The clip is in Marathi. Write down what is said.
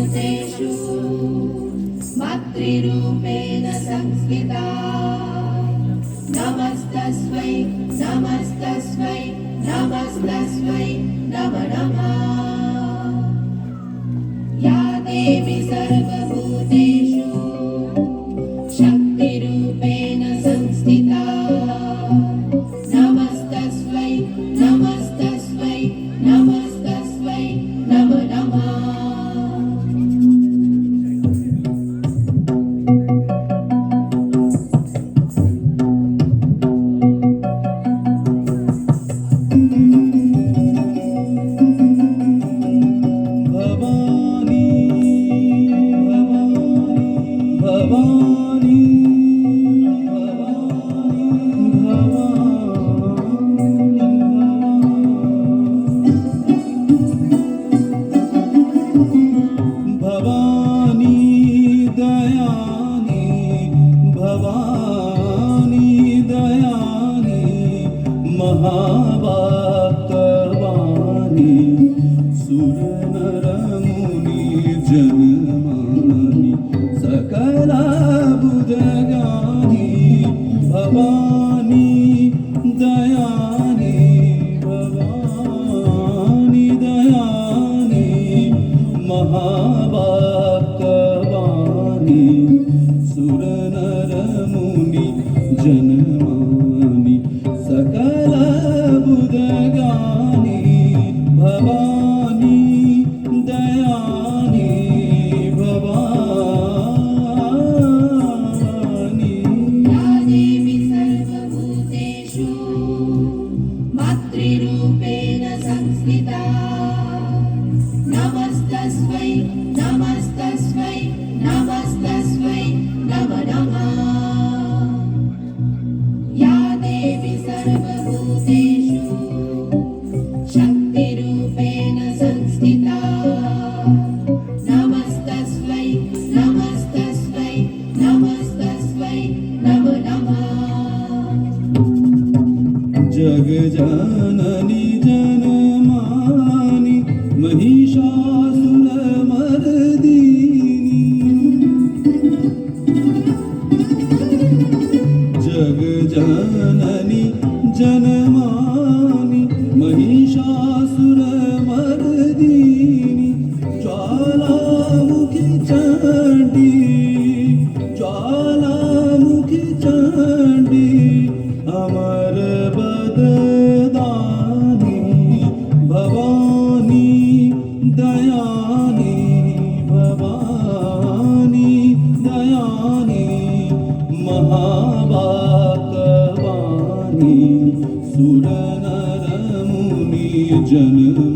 सर्वभूतेषु मातृरूपेण संस्थिता नमस्तस्मै नमस्तस्मै नमस्तस्मै नमो नमः। या देवी सर्वभूतेषु शक्तिरूपेण संस्थिता नमस्तस्मै नमस्तस्मै नमस्तस्मै नमो नमः। महावाक्यवाणी सुरनरमुनि जनमानि सकल बुद्धज्ञानी भवानी दयानी भवानी दयानी महावाक्यवाणी सुरनरमुनि जनमानि सकल बुद्धज्ञानी भवानी दयानी भवानी। या देवी सर्वभूतेषु मातृरूपेण संस्थिता नमस्तस्मै नमस्तस्मै नमस्तस्मै नमो नमः। या देवी सर्वभूतेषु शक्तिरूपेण संस्थिता नमस्तस्मै नमस्तस्मै नमस्तस्मै नमो नमः। जगजननी जनमानि महिषासुरमर्दिनी जगजननी जनमानि महिषासुरमर्दिनी ज्वालामुखी चण्डी ज्वालामुखी चण्डी अमर बददानी भवानी दयानी भवानी दयानी महावाक्यवाणी सुरनरमुनि जनमानि